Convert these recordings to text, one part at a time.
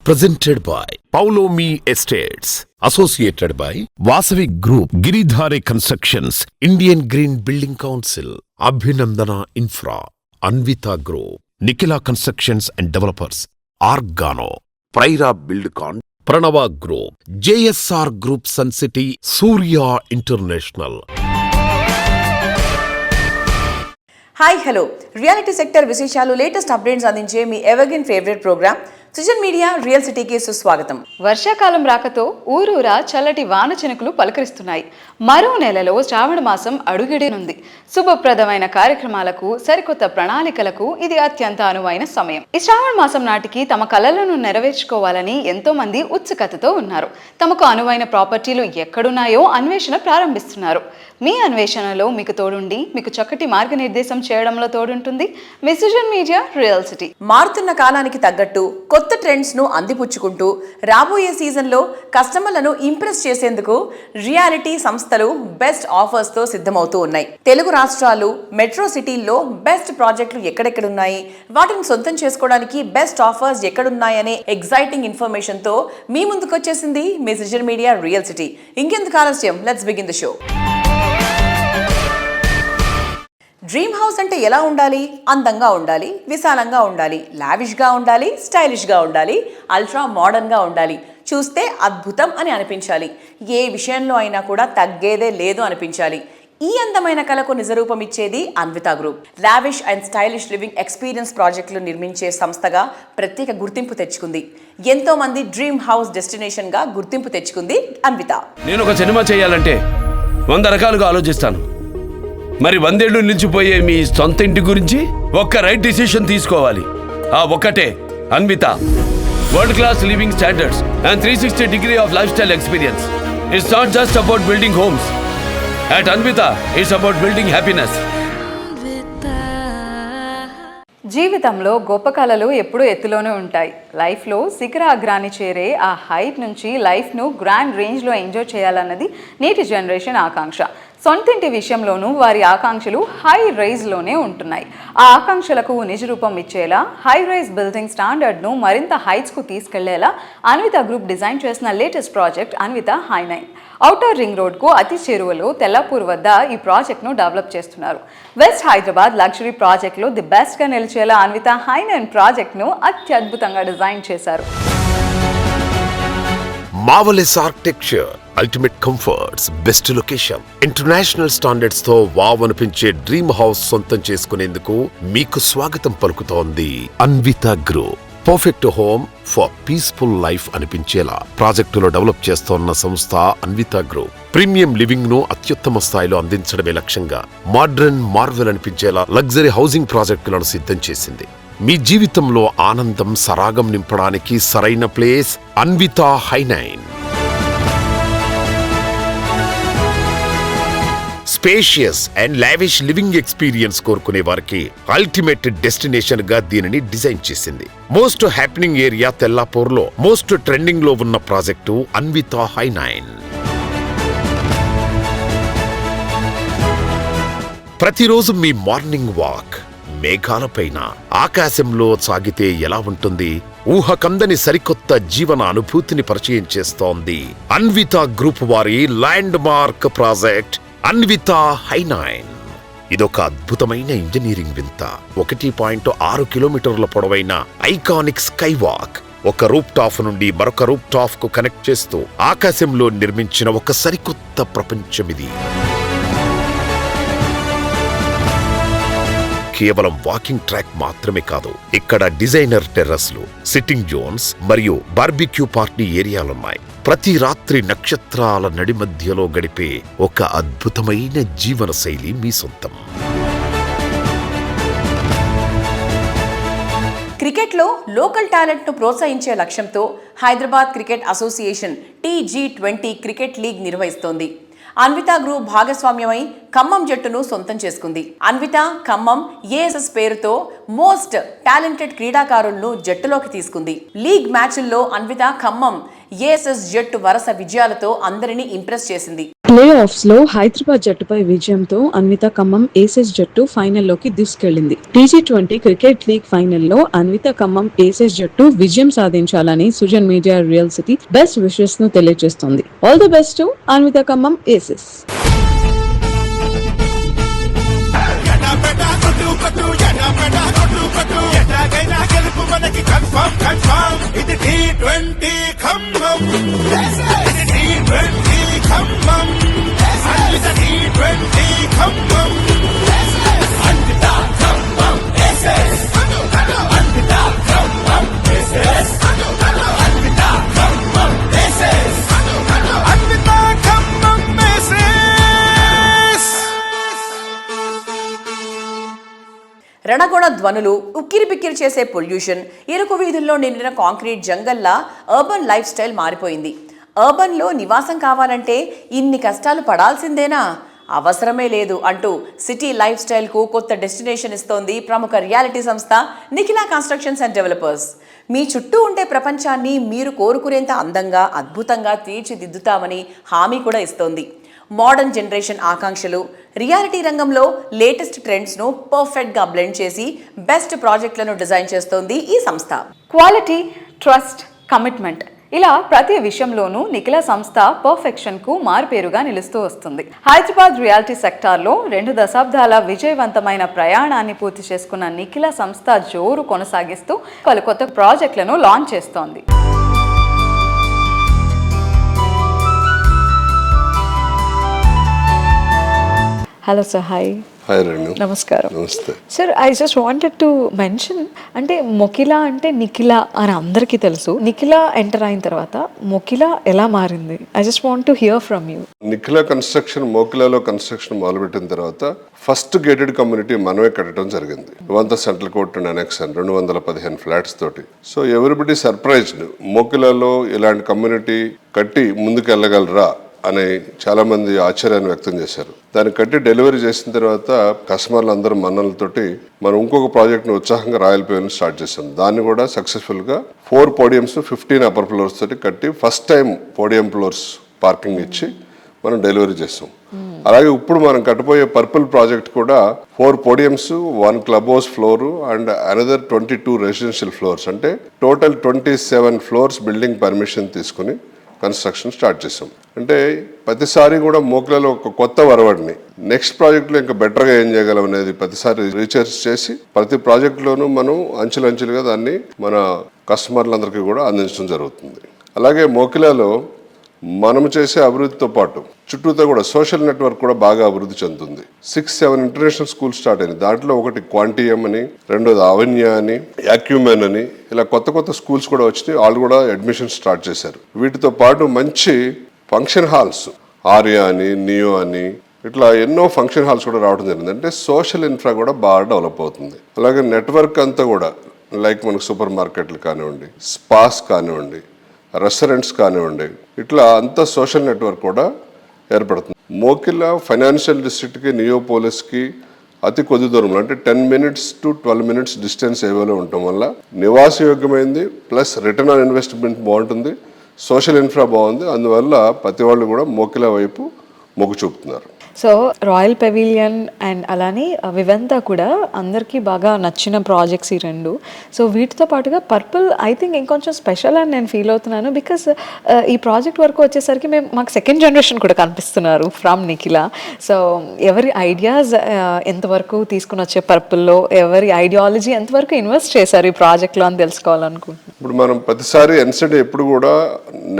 Presented by Paulomi Estates. Associated by Vasavi Group, Giridhare Constructions, Indian Green Building Council, Abhinandana Infra, Anvita Group, Nikhila Constructions and Developers, Argano, Praira Buildcon, Pranava Group, JSR Group Sun City, Surya International. Hi hello reality sector విశేషాలు latest updates అందించే మీ evergreen favourite programme Srujan media real సిటీకి సుస్వాగతం. వర్షాకాలం రాకతో ఊరూరా చల్లటి వాన చినుకులు పలకరిస్తున్నాయి. మరో నెలలో శ్రావణ మాసం అడుగిడేనుంది. శుభప్రదమైన కార్యక్రమాలకు, సరికొత్త ప్రణాళికలకు ఇది అత్యంత అనువైన సమయం. ఈ శ్రావణ మాసం నాటికి తమ కలలను నెరవేర్చుకోవాలని ఎంతో మంది ఉత్సుకతతో ఉన్నారు. తమకు అనువైన ప్రాపర్టీలు ఎక్కడున్నాయో అన్వేషణ ప్రారంభిస్తున్నారు. మీ అన్వేషణలో మీకు తోడుండి, మీకు చక్కటి మార్గనిర్దేశం చేయడంలో తోడుంటుంది మీ సృజన్ మీడియా రియల్ సిటీ. మారుతున్న కాలానికి తగ్గట్టు కొత్త ట్రెండ్స్ ను అందిపుచ్చుకుంటూ రాబోయే సీజన్లో కస్టమర్లను ఇంప్రెస్ చేసేందుకు రియాలిటీ సంస్థలు బెస్ట్ ఆఫర్స్ తో సిద్ధమవుతూ ఉన్నాయి. తెలుగు రాష్ట్రాలు, మెట్రో సిటీల్లో బెస్ట్ ప్రాజెక్టులు ఎక్కడెక్కడున్నాయి, వాటిని సొంతం చేసుకోవడానికి బెస్ట్ ఆఫర్స్ ఎక్కడున్నాయనే ఎగ్జైటింగ్ ఇన్ఫర్మేషన్ తో మీ ముందుకు వచ్చేసింది మీ సృజన్ మీడియా రియల్ సిటీ. ఇంకెందుకు ఆలస్యం, let's begin the show. Dream house అంటే ఎలా ఉండాలి? అందంగా ఉండాలి, విశాలంగా ఉండాలి, లావిష్గా ఉండాలి, స్టైలిష్గా ఉండాలి, అల్ట్రా మోడర్న్గా ఉండాలి, చూస్తే అద్భుతం అని అనిపించాలి, ఏ విషయంలో అయినా కూడా తగ్గేదే లేదు అనిపించాలి. ఈ అందమైన కళకు నిజరూపం ఇచ్చేది Anvitha group. Lavish and stylish living experience ప్రాజెక్టులు నిర్మించే సంస్థగా ప్రత్యేక గుర్తింపు తెచ్చుకుంది. ఎంతో మంది డ్రీమ్ హౌస్ డెస్టినేషన్ గా గుర్తింపు తెచ్చుకుంది అన్విత. నేను ఒక సినిమా చేయాలంటే 100 రకాలుగా ఆలోచిస్తాను. మరి 100 ఏళ్ళు నిలిచిపోయే మీ సొంత ఇంటి గురించి ఒక్క రైట్ డిసిషన్ తీసుకోవాలి. ఆ ఒక్కటే Anvitha. World class living standards and 360 degree of lifestyle experience. It's not just about building homes. At Anvitha it's about building happiness. జీవితంలో గొప్ప కళలు ఎప్పుడూ ఎత్తులోనే ఉంటాయి. లైఫ్లో శిఖరాగ్రాన్ని చేరే ఆ హైట్ నుంచి లైఫ్ను గ్రాండ్ రేంజ్లో ఎంజాయ్ చేయాలన్నది నేటి జనరేషన్ ఆకాంక్ష. సొంతింటి విషయంలోనూ వారి ఆకాంక్షలు హై రైజ్లోనే ఉంటున్నాయి. ఆ ఆకాంక్షలకు నిజరూపం ఇచ్చేలా హై రైజ్ బిల్డింగ్ స్టాండర్డ్ను మరింత హైట్స్కు తీసుకెళ్లేలా అన్విత గ్రూప్ డిజైన్ చేసిన లేటెస్ట్ ప్రాజెక్ట్ అన్విత హై9. ఔటర్ రింగ్ రోడ్కు అతి చేరువలో తెల్లాపూర్ వద్ద ఈ ప్రాజెక్ట్ను డెవలప్ చేస్తున్నారు. వెస్ట్ హైదరాబాద్ లగ్జరీ ప్రాజెక్ట్లో ది బెస్ట్గా నిలిచేలా అన్విత హై9 ప్రాజెక్ట్ను అత్యద్భుతంగా డిజైన్ చేశారు. Marvelous architecture, ultimate comforts, best location, international standards తో వావ్ అనిపించే డ్రీమ్ హౌస్ సొంతం చేసుకునేందుకు మీకు స్వాగతం పలుకుతోంది Anvitha group. Perfect home for peaceful life అనిపించేలా ప్రాజెక్టులో డెవలప్ చేస్తోన్న సంస్థ అన్విత గ్రూప్. ప్రీమియం లివింగ్ ను అత్యుత్తమ స్థాయిలో అందించడమే లక్ష్యంగా మోడ్రన్, మార్వెల్ అనిపించేలా లగ్జరీ హౌసింగ్ ప్రాజెక్టులను సిద్ధం చేసింది. మీ జీవితంలో ఆనందం, సరాగం నింపడానికి సరైన ప్లేస్ అన్విత హై9. Spacious and lavish living experience కోరుకునే వారికి అల్టిమేట్ డెస్టినేషన్ గా దీనిని డిజైన్ చేసింది. మోస్ట్ హ్యాపెనింగ్ ఏరియా తెల్లాపూర్ లో మోస్ట్ ట్రెండింగ్ లో ఉన్న ప్రాజెక్టు అన్విత హై9. ప్రతిరోజు మీ మార్నింగ్ వాక్ మేఘాలపైన, ఆకాశంలో సాగితే ఎలా ఉంటుంది? ఊహకందని సరికొత్త జీవన అనుభూతిని పరిచయం చేస్తోంది అన్విత గ్రూప్ వారి ల్యాండ్ మార్క్ ప్రాజెక్ట్ అన్విత హై9. ఇదొక అద్భుతమైన ఇంజనీరింగ్ వింత. 1.6 కిలోమీటర్ల పొడవైన ఐకానిక్ స్కై వాక్ ఒక రూప్ టాప్ నుండి మరొక రూప్ టాప్ కు కనెక్ట్ చేస్తూ ఆకాశంలో నిర్మించిన ఒక సరికొత్త ప్రపంచమిది. కేవలం వాకింగ్ ట్రాక్ మాత్రమే కాదు, ఇక్కడ డిజైనర్ టెర్రస్లు, సిట్టింగ్ జోన్స్ మరియు బార్బిక్యూ పార్టీ ఏరియాలున్నాయి. ప్రతి రాత్రి నక్షత్రాల నడిమధ్యలో గడిపే ఒక అద్భుతమైన జీవన శైలి మీ సొంతం. క్రికెట్లో లోకల్ టాలెంట్ ను ప్రోత్సహించే లక్ష్యంతో Hyderabad cricket association TG20 cricket league నిర్వహిస్తోంది. అన్విత గ్రూప్ భాగస్వామ్యమై ఖమ్మం జట్టును సొంతం చేసుకుంది. అన్విత ఖమ్మం ఏఎస్ఎస్ పేరుతో మోస్ట్ టాలెంటెడ్ క్రీడాకారులను జట్టులోకి తీసుకుంది. లీగ్ మ్యాచ్ల్లో అన్విత ఖమ్మం ఏఎస్ఎస్ జట్టు వరుస విజయాలతో అందరినీ ఇంప్రెస్ చేసింది. ప్లే ఆఫ్స్లో హైదరాబాద్ జట్టుపై విజయంతో అన్విత ఖమ్మం ఏసెస్ జట్టు ఫైనల్లోకి దూసుకెళ్లింది. T20 క్రికెట్ లీగ్ ఫైనల్లో అన్విత ఖమ్మం ఏసెస్ జట్టు విజయం సాధించాలని Sujan media real city best wishes ను తెలియజేస్తోంది. All the best to Anvita Khammam aces. ఇది T20 ఖమ్మం, ఇది T20 Khammam, Anvita T20 Khammam, Anvita Khammam aces, Anvita Khammam aces, Anvita Khammam aces, Anvita Khammam aces. రణగొణ ధ్వనులు, ఉక్కిరిబిక్కిరి చేసే పొల్యూషన్, ఇరుకు వీధుల్లో నిండిన కాంక్రీట్ జంగల్లా అర్బన్ లైఫ్ స్టైల్ మారిపోయింది. అర్బన్లో నివాసం కావాలంటే ఇన్ని కష్టాలు పడాల్సిందేనా? అవసరమే లేదు అంటూ సిటీ లైఫ్ స్టైల్కు కొత్త డెస్టినేషన్ ఇస్తోంది ప్రముఖ రియాలిటీ సంస్థ నిఖిలా కన్స్ట్రక్షన్స్ అండ్ డెవలపర్స్. మీ చుట్టూ ఉండే ప్రపంచాన్ని మీరు కోరుకునేంత అందంగా, అద్భుతంగా తీర్చిదిద్దుతామని హామీ కూడా ఇస్తోంది. మోడర్న్ జనరేషన్ ఆకాంక్షలు, రియాలిటీ రంగంలో లేటెస్ట్ ట్రెండ్స్ను పర్ఫెక్ట్గా బ్లెండ్ చేసి బెస్ట్ ప్రాజెక్టులను డిజైన్ చేస్తోంది ఈ సంస్థ. క్వాలిటీ, ట్రస్ట్, కమిట్మెంట్ ఇలా ప్రతి విషయంలోనూ నిఖిలా సంస్థ పర్ఫెక్షన్కు మారుపేరుగా నిలుస్తూ వస్తుంది. హైదరాబాద్ రియాలిటీ సెక్టార్లో 2 దశాబ్దాల విజయవంతమైన ప్రయాణాన్ని పూర్తి చేసుకున్న నిఖిలా సంస్థ జోరు కొనసాగిస్తూ పలు కొత్త ప్రాజెక్టులను లాంచ్ చేస్తోంది. Hello sir, hi. Hi Renu. నమస్కారం. నమస్తే sir, I just wanted to mention, అంటే మొకిలా అంటే నిఖిలా అని అందరికీ తెలుసు. నిఖిలా ఎంటర్ అయిన తర్వాత మొకిలా ఎలా మారింది? I just want to hear from you. Nikhila construction మోకిలాలో కన్స్ట్రక్షన్ మొదలుపెట్టిన తర్వాత ఫస్ట్ గేటెడ్ కమ్యూనిటీ మనమే కట్టడం జరిగింది. 100 central court and annexation 215 flats తోటి. సో ఎవ్రీబడి సర్ప్రైజ్డ్, మోకిలాలో ఇలాంటి కమ్యూనిటీ కట్టి ముందుకు వెళ్ళగలరా అని చాలా మంది ఆశ్చర్యాన్ని వ్యక్తం చేశారు. దాన్ని కట్టి డెలివరీ చేసిన తర్వాత కస్టమర్లు అందరూ మన్నలతోటి మనం ఇంకొక ప్రాజెక్ట్ని ఉత్సాహంగా రాయల్ పేవ్ని స్టార్ట్ చేసాం. దాన్ని కూడా సక్సెస్ఫుల్గా 4 పోడియంస్ 15 అప్పర్ ఫ్లోర్స్ తోటి కట్టి first time podium floors parking ఇచ్చి మనం డెలివరీ చేసాం. అలాగే ఇప్పుడు మనం కట్టబోయే పర్పుల్ ప్రాజెక్ట్ కూడా 4 podiums, 1 club house floor and another 22 residential floors, అంటే టోటల్ 27 ఫ్లోర్స్ బిల్డింగ్ పర్మిషన్ తీసుకుని కన్స్ట్రక్షన్ స్టార్ట్ చేసాం. అంటే ప్రతిసారి కూడా మోకిలాలో ఒక కొత్త వరవడిని నెక్స్ట్ ప్రాజెక్టులో ఇంకా బెటర్గా ఏం చేయగలం అనేది ప్రతిసారి రీసెర్చ్ చేసి ప్రతి ప్రాజెక్టులోనూ మనం అంచెలంచెలుగా దాన్ని మన కస్టమర్లందరికీ కూడా అందించడం జరుగుతుంది. అలాగే మోకిలాలో మనం చేసే అభివృద్ధితో పాటు చుట్టూతో కూడా సోషల్ నెట్వర్క్ కూడా బాగా అభివృద్ధి చెందుతుంది. 6-7 ఇంటర్నేషనల్ స్కూల్స్ స్టార్ట్ అయింది. దాంట్లో ఒకటి క్వాంటియం అని, రెండోది అవన్య అని, యాక్యూమెన్ అని, ఇలా కొత్త కొత్త స్కూల్స్ కూడా వచ్చినాయి. వాళ్ళు కూడా అడ్మిషన్ స్టార్ట్ చేశారు. వీటితో పాటు మంచి ఫంక్షన్ హాల్స్, ఆర్యా అని, నియో అని, ఇట్లా ఎన్నో ఫంక్షన్ హాల్స్ కూడా రావడం జరిగింది. అంటే సోషల్ ఇన్ఫ్రా కూడా బాగా డెవలప్ అవుతుంది. అలాగే నెట్వర్క్ అంతా కూడా లైక్ మనకు సూపర్ మార్కెట్లు కానివ్వండి, స్పాస్ కానివ్వండి, రెస్టారెంట్స్ కానివ్వండి, ఇట్లా అంతా సోషల్ నెట్వర్క్ కూడా ఏర్పడుతుంది. మోకిలా ఫైనాన్షియల్ డిస్ట్రిక్ట్కి, నియోపోలిస్కి అతి కొద్ది దూరంలో, అంటే 10 minutes to 12 minutes డిస్టెన్స్ ఏవోలో ఉండటం వల్ల నివాసయోగ్యమైంది, ప్లస్ రిటర్న్ ఆన్ ఇన్వెస్ట్మెంట్ బాగుంటుంది, సోషల్ ఇన్ఫ్రా బాగుంది. అందువల్ల ప్రతి వాళ్ళు కూడా మోకిలా వైపు మొగ్గు చూపుతున్నారు. సో రాయల్ పెవిలియన్ అండ్ అలానే వివెంతా కూడా అందరికీ బాగా నచ్చిన ప్రాజెక్ట్స్ ఈ 2. సో వీటితో పాటుగా పర్పుల్ ఐ థింక్ ఇంకొంచెం స్పెషల్ అని నేను ఫీల్ అవుతున్నాను. బికాస్ ఈ ప్రాజెక్ట్ వరకు వచ్చేసరికి మాకు సెకండ్ జనరేషన్ కూడా కనిపిస్తున్నారు ఫ్రమ్ నిఖిలా. సో ఎవరి ఐడియాస్ ఎంతవరకు తీసుకుని వచ్చే పర్పుల్లో, ఎవరి ఐడియాలజీ ఎంతవరకు ఇన్వెస్ట్ చేశారు ఈ ప్రాజెక్ట్లో అని తెలుసుకోవాలనుకుంటున్నాను. ఇప్పుడు మనం ప్రతిసారి ఎన్సిడి ఎప్పుడు కూడా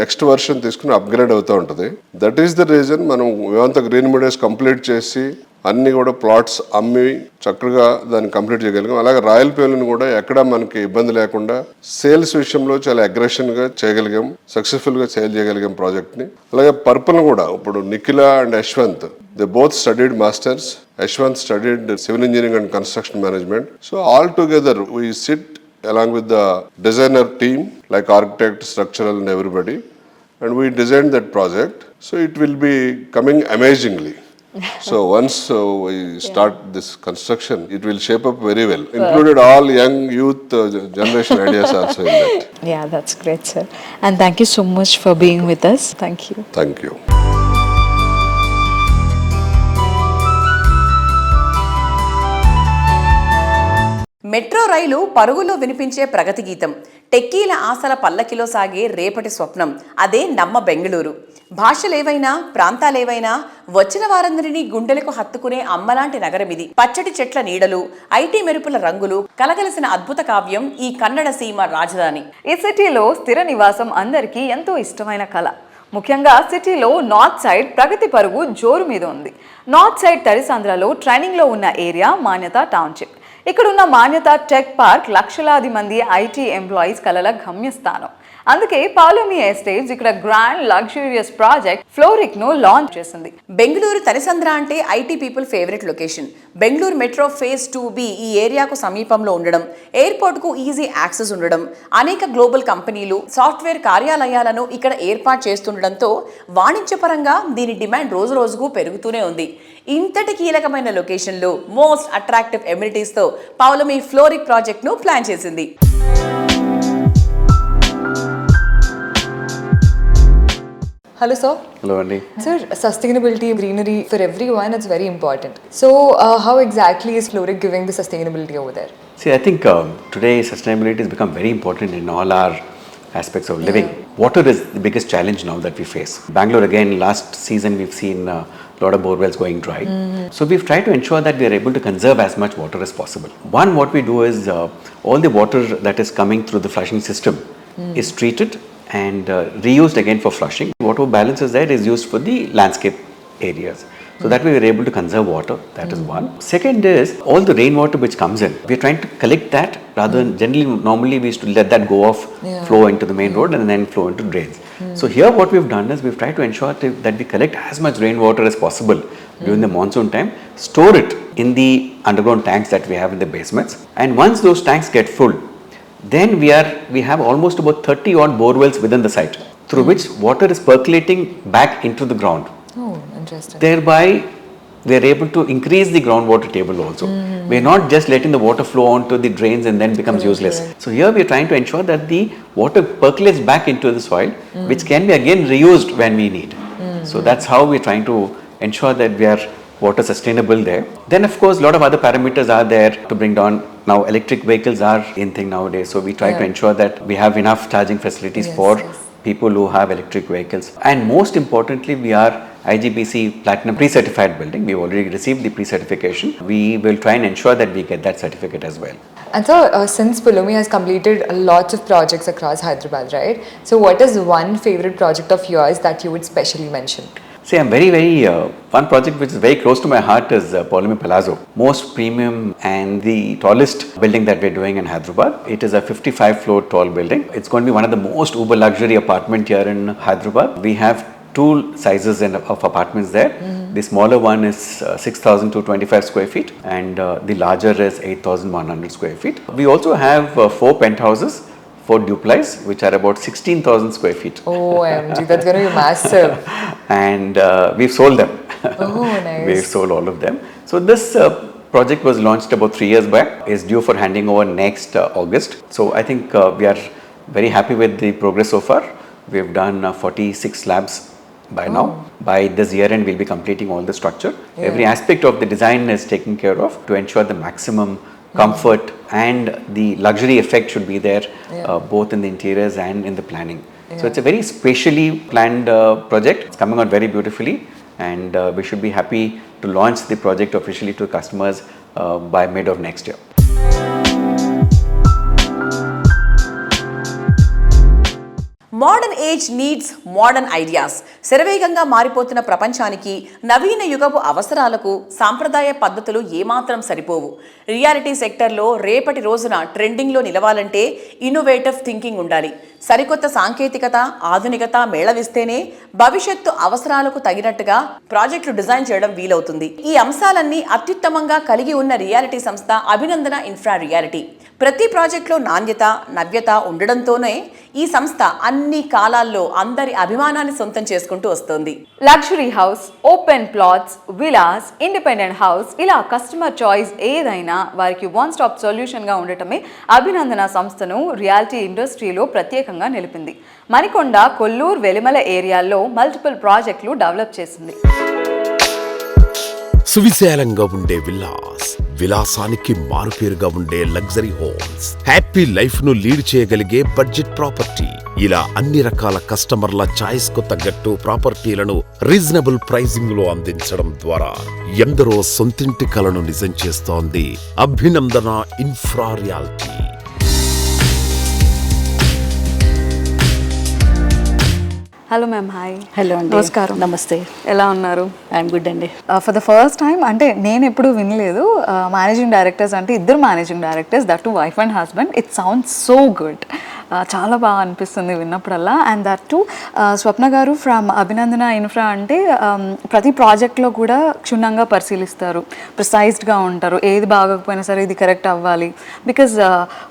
నెక్స్ట్ వర్షన్ తీసుకుని అప్గ్రేడ్ అవుతూ ఉంటుంది. దట్ ఈస్ ద రీజన్ మనం వివంత గ్రీన్ మీడియాస్ కంప్లీట్ చేసి అన్ని కూడా ప్లాట్స్ అమ్మి చక్కగా దాన్ని కంప్లీట్ చేయగలిగాం. అలాగే రాయల్ పేవ్లియన్ కూడా ఎక్కడ మనకి ఇబ్బంది లేకుండా సేల్స్ విషయంలో చాలా అగ్రెషన్గా చేయగలిగాం, సక్సెస్ఫుల్గా సేల్ చేయగలిగాం ప్రాజెక్ట్ని. అలాగే పర్పుల్ కూడా ఇప్పుడు Nikhila and Yashwant, they both studied masters. Yashwant studied civil engineering and construction management. So all together we SIT along with the designer team like architect, structural and everybody, and we designed that project. So it will be coming amazingly. So once we start this construction, it will shape up very well. Included all young youth generation ideas also in that. Yeah, that's great, sir. And thank you so much for being with us. Thank you. Thank you. Metro rail పరుగులో వినిపించే ప్రగతి గీతం, టెక్కీల ఆశల పల్లకిలో సాగే రేపటి స్వప్నం, అదే నమ్మ బెంగళూరు. భాషలేవైనా ప్రాంతాలేవైనా వచ్చిన వారందరినీ గుండెలకు హత్తుకునే అమ్మలాంటి నగరం ఇది. పచ్చటి చెట్ల నీడలు, ఐటీ మెరుపుల రంగులు కలగలిసిన అద్భుత కావ్యం ఈ కన్నడ సీమ రాజధాని. ఈ సిటీలో స్థిర నివాసం అందరికీ ఎంతో ఇష్టమైన కళ. ముఖ్యంగా సిటీలో నార్త్ సైడ్ ప్రగతి పరుగు జోరు మీద ఉంది. నార్త్ సైడ్ తరిసాంధ్రలో ట్రైనింగ్లో ఉన్న ఏరియా మాన్యత టౌన్షిప్. ఇక్కడున్న మాన్యత టెక్ పార్క్ లక్షలాది మంది ఐటీ ఎంప్లాయీస్ కలల గమ్యస్థానం. అందుకే పాలోమి ఎస్టేట్స్ ఇక్కడ గ్రాండ్ లగ్జూరియస్ ప్రాజెక్ట్ ఫ్లోరిక్ ను లాంచ్ చేసింది. బెంగళూరు తరిసంద్ర అంటే IT people favourite location. Bengaluru metro phase 2B ఈ ఏరియాకు సమీపంలో ఉండడం, ఎయిర్పోర్ట్ కు ఈజీ యాక్సెస్ ఉండడం, అనేక గ్లోబల్ కంపెనీలు సాఫ్ట్వేర్ కార్యాలయాలను ఇక్కడ ఏర్పాటు చేస్తుండడంతో వాణిజ్యపరంగా దీని డిమాండ్ రోజు రోజుకు పెరుగుతూనే ఉంది. ఇంతటి కీలకమైన లొకేషన్లో మోస్ట్ అట్రాక్టివ్ ఎమ్యూనిటీస్ తో పాలోమి ఫ్లోరిక్ ప్రాజెక్ట్ ను ప్లాన్ చేసింది. Hello sir. Hello Andy. Sir, sustainability, greenery for everyone, it's very important. So how exactly is Floric giving the sustainability over there? See, I think today sustainability has become very important in all our aspects of living. Water is the biggest challenge now that we face. Bangalore again, last season we've seen a lot of borewells going dry. So we've tried to ensure that we are able to conserve as much water as possible. One, what we do is all the water that is coming through the flushing system is treated and reused again for flushing. Whatever balance is there is used for the landscape areas. So that way we are able to conserve water. That is one. Second is all the rainwater which comes in. We are trying to collect that rather than normally we used to let that go off, flow into the main road and then flow into drains. So here what we've done is we've tried to ensure that we collect as much rainwater as possible during the monsoon time, store it in the underground tanks that we have in the basements, and once those tanks get full, then we have almost about 30 odd borewells within the site through which water is percolating back into the ground. Oh, interesting. Thereby we are able to increase the groundwater table also. We are not just letting the water flow onto the drains and then becomes useless. So here we are trying to ensure that the water percolates back into the soil, which can be again reused when we need. So that's how we are trying to ensure that we are water sustainable there. Then of course a lot of other parameters are there to bring down. Now electric vehicles are in thing nowadays, so we try to ensure that we have enough charging facilities for people who have electric vehicles. And most importantly, we are IGBC Platinum pre-certified building. We've already received the pre-certification. We will try and ensure that we get that certificate as well. And so since Palomi has completed lots of projects across Hyderabad, right? So what is one favorite project of yours that you would specially mention? See, I'm very, one project which is very close to my heart is Paulimi Palazzo. Most premium and the tallest building that we're doing in Hyderabad. It is a 55-floor tall building. It's going to be one of the most uber luxury apartment here in Hyderabad. We have two sizes of apartments there. The smaller one is 6,225 square feet and the larger is 8,100 square feet. We also have 4 penthouses for duplex, which are about 16,000 square feet. OMG, that's going to be massive. And we've sold them. Oh, nice. We've sold all of them. So this project was launched about 3 years back, is due for handing over next August. So I think we are very happy with the progress so far. We've done 46 slabs by now. By this year end, we'll be completing all the structure. Every aspect of the design is taken care of to ensure the maximum comfort and the luxury effect should be there both in the interiors and in the planning. So it's a very spatially planned project. It's coming out very beautifully and we should be happy to launch the project officially to customers by mid of next year. Modern age needs modern ideas. శరవేగంగా మారిపోతున్న ప్రపంచానికి నవీన యుగపు అవసరాలకు సాంప్రదాయ పద్ధతులు ఏమాత్రం సరిపోవు. Reality సెక్టర్లో రేపటి రోజున ట్రెండింగ్లో నిలవాలంటే ఇన్నోవేటివ్ థింకింగ్ ఉండాలి. సరికొత్త సాంకేతికత, ఆధునికత మేళవిస్తేనే భవిష్యత్తు అవసరాలకు తగినట్టుగా ప్రాజెక్టులు డిజైన్ చేయడం వీలవుతుంది. ఈ అంశాలన్నీ అత్యుత్తమంగా కలిగి ఉన్న రియాలిటీ సంస్థ అభినందన ఇన్ఫ్రా రియాలిటీ. ప్రతి ప్రాజెక్టులో నాణ్యత, నవ్యత ఉండడంతోనే ఈ సంస్థ అన్ని కాలాల్లో అందరి అభిమానాన్ని సొంతం చేసుకుంటూ వస్తోంది. Luxury house, open plots, Vilas, independent house, ఇలా కస్టమర్ చాయిస్ ఏదైనా వారికి వన్ స్టాప్ సొల్యూషన్గా ఉండటమే అభినందన సంస్థను రియాలిటీ ఇండస్ట్రీలో ప్రత్యేకంగా నిలిపింది. మణికొండ, కొల్లూరు, వెలిమల ఏరియాల్లో మల్టిపుల్ ప్రాజెక్టులు డెవలప్ చేసింది. సువిశాలంగా ఉండే విల్లాస్, విలాసానికి మారుపేరుగా ఉండే లగ్జరీ హోమ్స్, హ్యాపీ లైఫ్ ను లీడ్ చేయగలిగే బడ్జెట్ ప్రాపర్టీ, ఇలా అన్ని రకాల కస్టమర్ల చాయిస్ కు తగ్గట్టు ప్రాపర్టీలను రీజనబుల్ ప్రైసింగ్ లో అందించడం ద్వారా ఎందరో సొంతింటి కలను నిజం చేస్తోంది Abhinandana infra realty. Hello ma'am, hi. Hello అండి. నమస్కారం. నమస్తే. ఎలా ఉన్నారు? ఐఎమ్ గుడ్ అండి. ఫర్ ద ఫస్ట్ టైం, అంటే నేను ఎప్పుడు వినలేదు, మేనేజింగ్ డైరెక్టర్స్ అంటే ఇద్దరు managing directors, that too wife and husband. It sounds so good. చాలా బాగా అనిపిస్తుంది విన్నప్పుడల్లా. And that too Swapna garu from Abhinandana infra అంటే ప్రతి ప్రాజెక్ట్లో కూడా క్షుణ్ణంగా పరిశీలిస్తారు, ప్రిసైజ్డ్గా ఉంటారు, ఏది బాగోకపోయినా సరే ఇది కరెక్ట్ అవ్వాలి. Because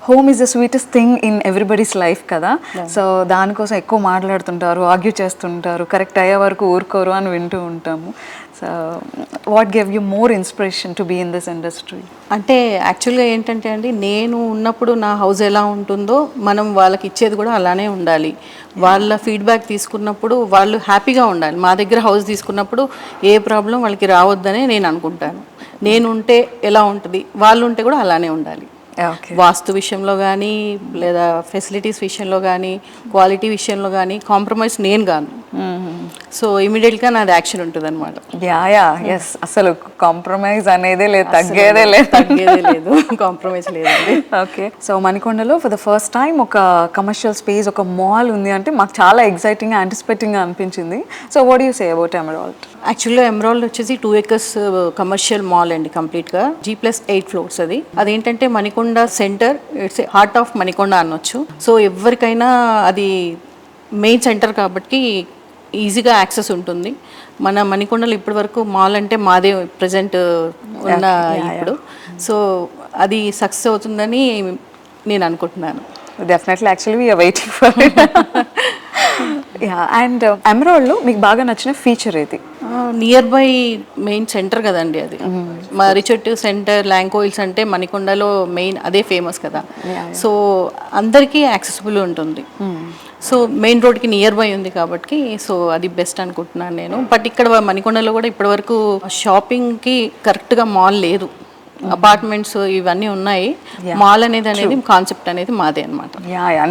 home is the sweetest thing in everybody's life కదా. సో దానికోసం ఎక్కువ మాట్లాడుతుంటారు, ఆర్గ్యూ చేస్తుంటారు, కరెక్ట్ అయ్యే వరకు ఊరుకోరు అని వింటూ ఉంటాము. So what gave you more inspiration to be in this industry? అంటే యాక్చువల్గా ఏంటంటే అండి, నేను ఉన్నప్పుడు నా హౌస్ ఎలా ఉంటుందో మనం వాళ్ళకి ఇచ్చేది కూడా అలానే ఉండాలి. వాళ్ళ ఫీడ్బ్యాక్ తీసుకున్నప్పుడు వాళ్ళు హ్యాపీగా ఉండాలి. మా దగ్గర హౌస్ తీసుకున్నప్పుడు ఏ ప్రాబ్లం వాళ్ళకి రావద్దనే నేను అనుకుంటాను. నేను ఉంటే ఎలా ఉంటుంది, వాళ్ళు ఉంటే కూడా అలానే ఉండాలి. వాస్తు విషయంలో కానీ, లేదా ఫెసిలిటీస్ విషయంలో కానీ, క్వాలిటీ విషయంలో కానీ కాంప్రమైజ్ నేను కాను. సో ఇమీడియట్గా నాది యాక్షన్ ఉంటుంది అనమాట. ఎస్, అసలు కాంప్రమైజ్ అనేదే లేదు, తగ్గేదే లేదు, కాంప్రమైజ్ లేదండి. ఓకే. సో మణికొండలో ఫర్ ద ఫస్ట్ టైం ఒక కమర్షియల్ స్పేస్, ఒక మాల్ ఉంది అంటే మాకు చాలా ఎక్సైటింగ్గా, యాంటిసిపేటింగ్గా అనిపించింది. So what do you say about Emerald? యాక్చువల్గా ఎమరాల్డ్ వచ్చేసి 2 acres కమర్షియల్ మాల్ అండి, కంప్లీట్గా G+8 floors. అదేంటంటే Manikonda centre, it's heart of Manikonda అనొచ్చు. సో ఎవరికైనా అది మెయిన్ సెంటర్ కాబట్టి ఈజీగా యాక్సెస్ ఉంటుంది. మన మణికొండలో ఇప్పటి వరకు మాల్ అంటే మాదే ప్రజెంట్ ఉన్న ఇప్పుడు. సో అది సక్సెస్ అవుతుందని నేను అనుకుంటున్నాను. Definitely, actually we're waiting for it. And ఎమరాల్డ్లో మీకు బాగా నచ్చిన ఫీచర్ ఏది? నియర్ బై మెయిన్ సెంటర్ కదండి అది. మర్రిచెట్టు సెంటర్, ల్యాంకోయిల్స్ అంటే మణికొండలో మెయిన్ అదే ఫేమస్ కదా. సో అందరికీ యాక్సెసిబుల్ ఉంటుంది. సో మెయిన్ రోడ్కి నియర్ బై ఉంది కాబట్టి సో అది బెస్ట్ అనుకుంటున్నాను నేను. బట్ ఇక్కడ మణికొండలో కూడా ఇప్పటివరకు షాపింగ్కి కరెక్ట్గా మాల్ లేదు. అపార్ట్మెంట్స్ ఇవన్నీ ఉన్నాయి. మాల్ అనేది కాన్సెప్ట్ అనేది మాదే అనమాట.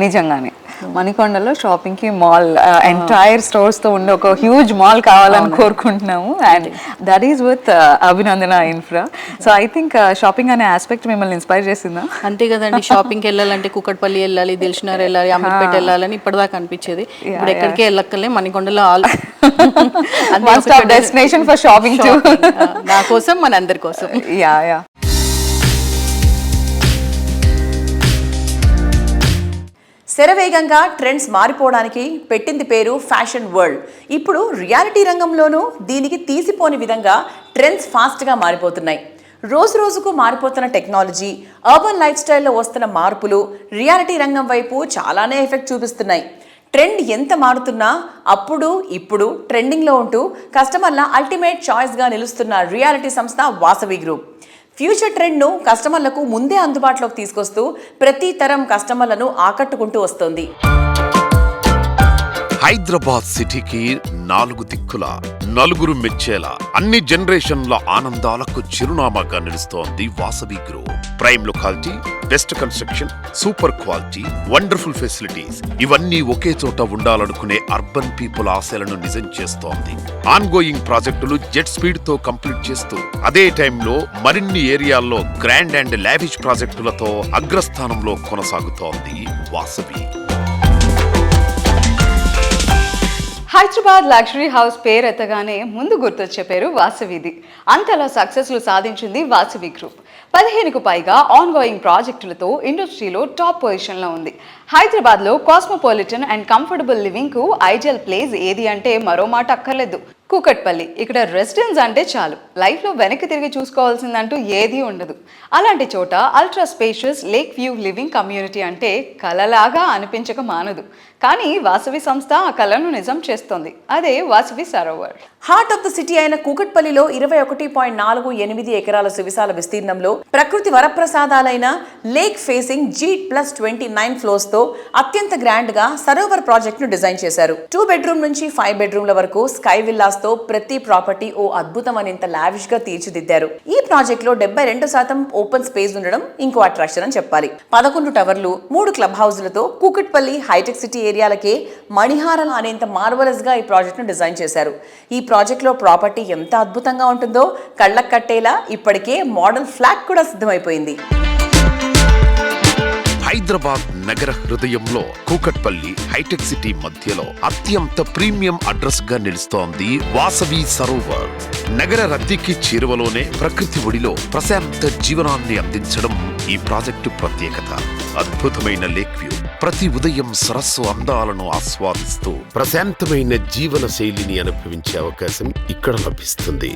నిజంగానే మణికొండలో షాపింగ్కి మాల్, ఎంటైర్ స్టోర్స్తో ఉండే ఒక హ్యూజ్ మాల్ కావాలని కోరుకుంటున్నాము. And that is with Abhinandana infra. So I think shopping అనే ఆస్పెక్ట్ మిమ్మల్ని ఇన్స్పైర్ చేసిందా? అంతే కదండి. షాపింగ్కి వెళ్ళాలంటే కుకట్పల్లి వెళ్ళాలి, దిల్షునగర్ వెళ్ళాలి, అమీర్పేట వెళ్ళాలని ఇప్పటిదాకా అనిపించేది. ఇప్పుడు ఎక్కడికి వెళ్ళక్కలే, మణికొండలో ఆల్ డెస్టినేషన్ ఫర్ షాపింగ్ నా కోసం, మన అందరి కోసం. యా. శరవేగంగా ట్రెండ్స్ మారిపోవడానికి పెట్టింది పేరు ఫ్యాషన్ వరల్డ్. ఇప్పుడు రియాలిటీ రంగంలోనూ దీనికి తీసిపోని విధంగా ట్రెండ్స్ ఫాస్ట్గా మారిపోతున్నాయి. రోజు రోజుకు మారిపోతున్న టెక్నాలజీ, అర్బన్ లైఫ్ స్టైల్లో వస్తున్న మార్పులు రియాలిటీ రంగం వైపు చాలానే ఎఫెక్ట్ చూపిస్తున్నాయి. ట్రెండ్ ఎంత మారుతున్నా అప్పుడు ఇప్పుడు ట్రెండింగ్లో ఉంటూ కస్టమర్ల అల్టిమేట్ చాయిస్గా నిలుస్తున్న రియాలిటీ సంస్థ వాసవి గ్రూప్. ఫ్యూచర్ ట్రెండ్ను కస్టమర్లకు ముందే అందుబాటులోకి తీసుకొస్తూ ప్రతి తరం కస్టమర్లను ఆకట్టుకుంటూ వస్తోంది. హైదరాబాద్ సిటీకి 4 దిక్కుల నలుగురు మెచ్చేలా అన్ని జనరేషన్ల ఆనందాలకు చిరునామాగా నిలుస్తోంది Vasavi group. Prime locality, best construction, super quality, wonderful facilities, ఇవన్నీ ఒకే చోట ఉండాలనుకునే అర్బన్ పీపుల్ ఆశలను నిజం చేస్తోంది. ఆన్గోయింగ్ ప్రాజెక్టులు జెట్ స్పీడ్ తో కంప్లీట్ చేస్తూ అదే టైంలో మరిన్ని ఏరియాల్లో గ్రాండ్ అండ్ లావిష్ ప్రాజెక్టులతో అగ్రస్థానంలో కొనసాగుతోంది వాసవి. హైదరాబాద్ లగ్జరీ హౌస్ పేరు ఎత్తగానే ముందు గుర్తొచ్చే పేరు వాసవిది. అంతలా సక్సెస్లు సాధించింది వాసవి గ్రూప్. 15కు పైగా ఆన్గోయింగ్ ప్రాజెక్టులతో ఇండస్ట్రీలో టాప్ పొజిషన్లో ఉంది. హైదరాబాద్లో కాస్మోపాలిటన్ అండ్ కంఫర్టబుల్ లివింగ్కు ఐడియల్ ప్లేస్ ఏది అంటే మరో మాట అక్కర్లేదు, కూకట్పల్లి. ఇక్కడ రెసిడెన్స్ అంటే చాలు, లైఫ్లో వెనక్కి తిరిగి చూసుకోవాల్సిందంటూ ఏదీ ఉండదు. అలాంటి చోట ultra spacious lake view living community అంటే కలలాగా అనిపించక మానదు. కానీ వాసవి సంస్థ ఆ కళను నిజం చేస్తోంది. అదే Vasavi Sarovar. Heart of the city అయిన కూకట్పల్లిలో 21.48 ఎకరాల సువిశాల విస్తీర్ణంలో ప్రకృతి వరప్రసాదాలైన లేక్ ఫేసింగ్ G+29 ఫ్లోర్స్ తో అత్యంత గ్రాండ్ గా సరోవర్ ప్రాజెక్ట్ ను డిజైన్ చేశారు. 2 బెడ్రూమ్ నుంచి 5 బెడ్రూమ్ల వరకు స్కై విల్లాస్ తో ప్రతి ప్రాపర్టీ ఓ అద్భుతమైనంత లావిష్ గా తీర్చిదిద్దారు. ఈ ప్రాజెక్ట్ లో 72% ఓపెన్ స్పేస్ ఉండడం ఇంకో అట్రాక్షన్ అని చెప్పాలి. 11 టవర్లు, 3 క్లబ్ హౌస్లతో కూకట్పల్లి హైటెక్ సిటీ ఏరియాలకే మణిహారం అనేంత మార్వలస్ గా ఈ ప్రాజెక్ట్ ను డిజైన్ చేశారు. ఈ ప్రాజెక్ట్ లో ప్రాపర్టీ ఎంత అద్భుతంగా ఉంటుందో కళ్ళకు కట్టేలా ఇప్పటికే మోడల్ ఫ్లాట్ కూడా సిద్ధమైపోయింది. హైదరాబాద్ నగర హృదయంలో కూకట్పల్లి హైటెక్ సిటీ మధ్యలో అత్యంత ప్రీమియం అడ్రస్ గా నిలుస్తోంది వాసవి సరోవర్. నగర రద్దీకి చేరువలోనే ప్రకృతి ఒడిలో ప్రశాంత జీవనాన్ని అందించడం ఈ ప్రాజెక్టు ప్రత్యేకత. అద్భుతమైన లేక్ వ్యూ, ప్రతి ఉదయం సరస్సు అందాలను ఆస్వాదిస్తూ ప్రశాంతమైన జీవన శైలిని అనుభవించే అవకాశం ఇక్కడ లభిస్తుంది.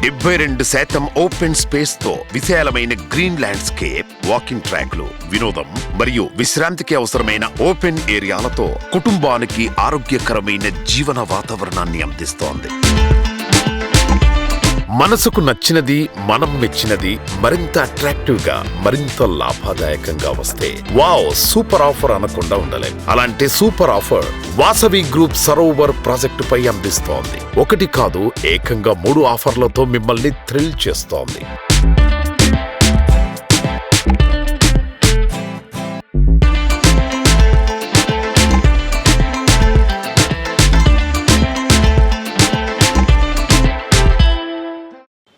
72% ఓపెన్ స్పేస్ తో విశాలమైన గ్రీన్ ల్యాండ్స్కేప్, వాకింగ్ ట్రాక్లు, వినోదం మరియు విశ్రాంతికి అవసరమైన ఓపెన్ ఏరియాలతో కుటుంబానికి ఆరోగ్యకరమైన జీవన వాతావరణాన్ని అందిస్తోంది. మనసుకు నచ్చినది, మనం మెచ్చినది మరింత అట్రాక్టివ్ గా, మరింత లాభదాయకంగా వస్తే వావ్ సూపర్ ఆఫర్ అనకుండా ఉండలేం. అలాంటి super offer Vasavi group Sarovar project పై అందిస్తోంది. 1 కాదు, ఏకంగా 3 ఆఫర్లతో మిమ్మల్ని థ్రిల్ చేస్తోంది.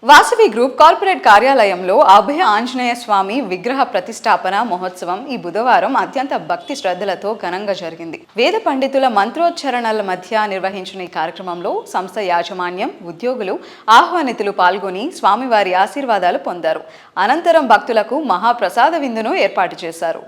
వాసవి గ్రూప్ కార్పొరేట్ కార్యాలయంలో అభయ ఆంజనేయ స్వామి విగ్రహ ప్రతిష్టాపన మహోత్సవం ఈ బుధవారం అత్యంత భక్తి శ్రద్ధలతో ఘనంగా జరిగింది. వేద పండితుల మంత్రోచ్చరణల మధ్య నిర్వహించిన ఈ కార్యక్రమంలో సంస్థ యాజమాన్యం, ఉద్యోగులు, ఆహ్వానితులు పాల్గొని స్వామివారి ఆశీర్వాదాలు పొందారు. అనంతరం భక్తులకు మహాప్రసాద విందును ఏర్పాటు చేశారు.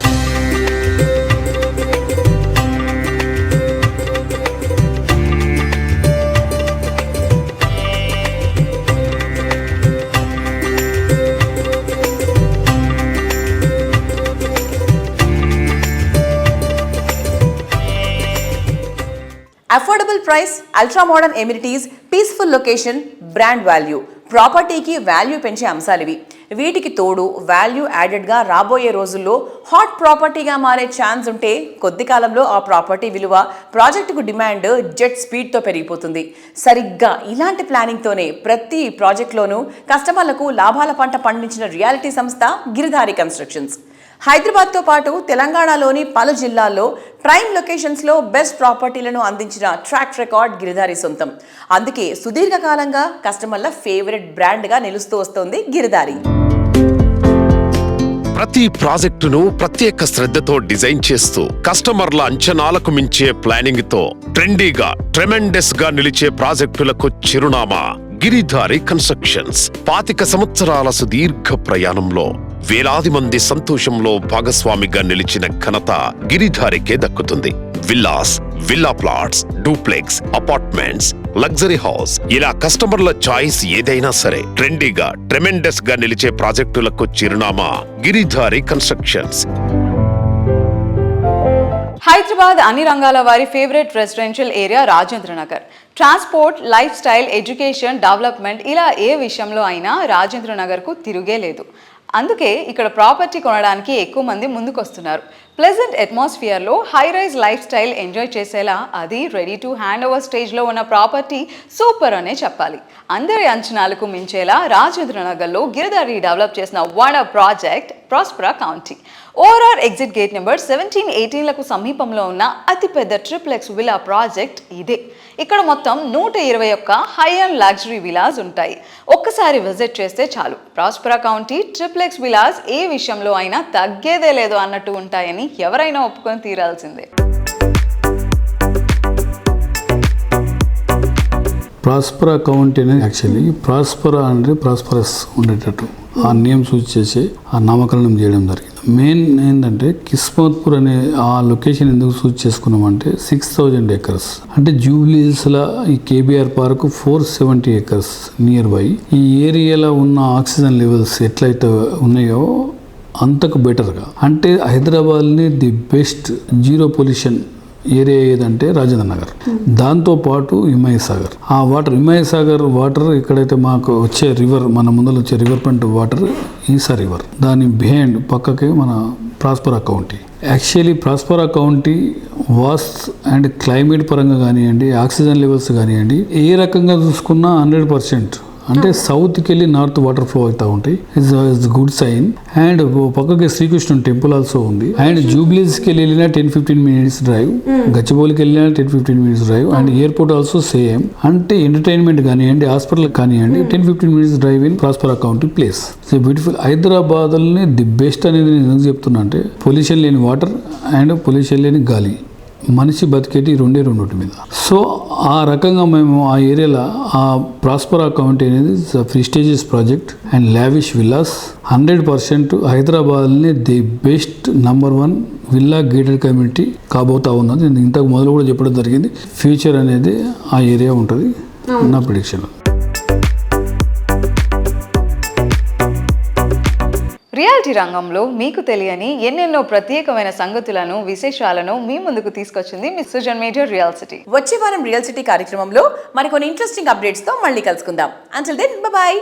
Affordable price, ultra modern amenities, peaceful location, brand value. ప్రాపర్టీకి వాల్యూ పెంచే అంశాలివి. వీటికి తోడు వాల్యూ యాడెడ్గా రాబోయే రోజుల్లో హాట్ ప్రాపర్టీగా మారే ఛాన్స్ ఉంటే కొద్ది కాలంలో ఆ ప్రాపర్టీ విలువ, ప్రాజెక్టుకు డిమాండ్ జెట్ స్పీడ్తో పెరిగిపోతుంది. సరిగ్గా ఇలాంటి ప్లానింగ్తోనే ప్రతి ప్రాజెక్టులోనూ కస్టమర్లకు లాభాల పంట పండించిన రియాలిటీ సంస్థ గిరిధారి కన్స్ట్రక్షన్స్. హైదరాబాద్తో పాటు తెలంగాణలోని పలు జిల్లాల్లో ప్రైమ్ లొకేషన్స్లో బెస్ట్ ప్రాపర్టీలను అందించిన ట్రాక్ రికార్డ్ గిరిధారి సొంతం. అందుకే సుదీర్ఘకాలంగా కస్టమర్ల ఫేవరెట్ బ్రాండ్గా నిలుస్తూ వస్తోంది గిరిధారి. ప్రతి ప్రాజెక్టును ప్రత్యేక శ్రద్ధతో డిజైన్ చేస్తూ కస్టమర్ల అంచనాలకు మించే ప్లానింగ్ తో ట్రెండీగా, ట్రెమెండస్ గా నిలిచే ప్రాజెక్టులకు చిరునామా గిరిధారి కన్స్ట్రక్షన్స్. 25 సంవత్సరాల సుదీర్ఘ ప్రయాణంలో వేలాది మంది సంతోషంలో భాగస్వామిగా నిలిచిన ఘనత గిరిధారికే దక్కుతుంది. Villas, villa plots, duplex, apartments, luxury house, ఇలా కస్టమర్ల చాయిస్ ఏదైనా సరే ట్రెండీగా, ట్రెమెండస్ గా నిలిచే ప్రాజెక్టులకు చిరునామా గిరిధారి కన్స్ట్రక్షన్స్. హైదరాబాద్ అన్ని రంగాల వారి favourite residential area Rajendra Nagar. Transport, life style, education, development ఇలా ఏ విషయంలో అయినా రాజేంద్ర నగర్కు తిరుగే లేదు. అందుకే ఇక్కడ ప్రాపర్టీ కొనడానికి ఎక్కువ మంది ముందుకొస్తున్నారు. ప్లెజెంట్ అట్మాస్ఫియర్లో high rise life style enjoy చేసేలా, అది రెడీ టు హ్యాండ్ ఓవర్ స్టేజ్లో ఉన్న ప్రాపర్టీ సూపర్ అనే చెప్పాలి. అందరి అంచనాలకు మించేలా రాజేంద్ర నగర్లో గిరిధారి డెవలప్ చేసిన one project Prospera county. ORR exit gate number 17-18లకు సమీపంలో ఉన్న అతిపెద్ద ట్రిప్లెక్స్ విలా ప్రాజెక్ట్ ఇదే. ఇక్కడ మొత్తం 121 హై అండ్ లగ్జరీ విలాస్ ఉంటాయి. ఒక్కసారి విజిట్ చేస్తే చాలు. ప్రాస్పరా కౌంటీ ట్రిప్లెక్స్ విలాస్ ఏ విషయంలో అయినా తగ్గేదే లేదు అన్నట్టు ఉంటాయని ఎవరైనా ఒప్పుకొని తీరాల్సిందే. ప్రాస్పరా కౌంటీ అనేది యాక్చువల్లీ ప్రాస్పరా అంటే ప్రాస్పరస్ ఉండేటట్టు ఆ నేమ్ సూచి చేసి ఆ నామకరణం చేయడం జరిగింది. మెయిన్ ఏంటంటే కిస్మత్పూర్ అనే ఆ లొకేషన్ ఎందుకు సూచి చేసుకున్నామంటే 6000 acres అంటే జూబ్లీహిల్స్లో ఈ KBR park 470 acres near by. ఈ ఏరియాలో ఉన్న ఆక్సిజన్ లెవెల్స్ ఎట్లయితే ఉన్నాయో అంతకు బెటర్గా, అంటే హైదరాబాద్ని the best zero pollution area ఏదంటే రాజేంద్ర నగర్, దాంతోపాటు హిమాయత్ సాగర్. ఆ వాటర్ హిమాయత్ సాగర్ వాటర్ ఎక్కడైతే మాకు వచ్చే రివర్, మన ముందర వచ్చే రివర్ ఫ్రంట్ వాటర్ ఈసా రివర్, దాని బిహైండ్ పక్కకే మన ప్రాస్పరా county. Actually ప్రాస్పరా county was and climate పరంగా కానివ్వండి, ఆక్సిజన్ లెవెల్స్ కానివ్వండి, ఏ రకంగా చూసుకున్నా 100%. అంటే సౌత్కి వెళ్ళి నార్త్ వాటర్ ఫ్లో అవుతూ ఉంటాయి. It's good sign. అండ్ పక్కకి శ్రీకృష్ణ టెంపుల్ ఆల్సో ఉంది. అండ్ జూబ్లీస్కి వెళ్ళినా 10-15 minutes డ్రైవ్, గచ్చిబౌలికి వెళ్ళినా 10-15 minutes drive. And airport also same. అంటే ఎంటర్టైన్మెంట్ కానివ్వండి, హాస్పిటల్ కానివ్వండి, 10-15 minutes drive in Prospera county place. So beautiful. హైదరాబాద్ని ది బెస్ట్ అనేది నేను ఎందుకు చెప్తున్నా అంటే పొల్యూషన్ లేని వాటర్ అండ్ పొల్యూషన్ లేని గాలి, మనిషి బతికేటి రెండే రెండుటి మీద. సో ఆ రకంగా మేము ఆ ఏరియాలో ఆ ప్రాస్పరా కౌంటీ అనేది prestigious project and lavish villas 100% హైదరాబాద్ని the best #1 villa gated community కాబోతా ఉన్నది. నేను ఇంతకు మొదలు కూడా చెప్పడం జరిగింది. ఫ్యూచర్ అనేది ఆ ఏరియా ఉంటుంది నా ప్రిడిక్షన్. రియాలిటీ రంగంలో మీకు తెలియని ఎన్నెన్నో ప్రత్యేకమైన సంగతులను, విశేషాలను మీ ముందుకు తీసుకొచ్చింది మీ సుజన్ మీడియా రియల్ సిటీ. వచ్చే వారం రియల్ సిటీ కార్యక్రమంలో మరికొన్ని ఇంట్రెస్టింగ్ అప్డేట్స్ తో మళ్ళీ కలుసుకుందాం. Until then by.